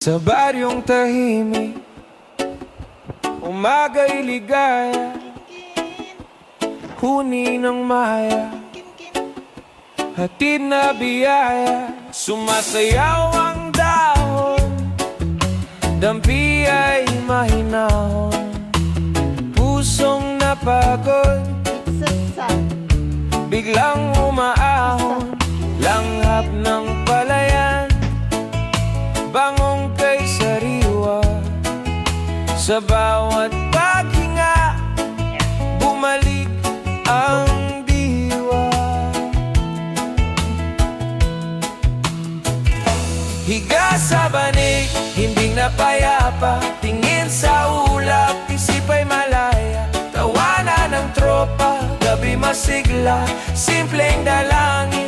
Sa baryong tahimik, umaga'y ligaya, huni ng maya, hatid na biyaya. Sumasayaw ang dahon, dampi ay mahinahon, pusong napagod, biglang umaahon, langhap ng palayan, bangong kay sariwa. Sa bawat paghinga, bumalik ang diwa. Higa sa banig, himbing na payapa, tingin sa ulap, isip ay malaya. Tawanan ng tropa, gabi masigla, simpleng dalangin.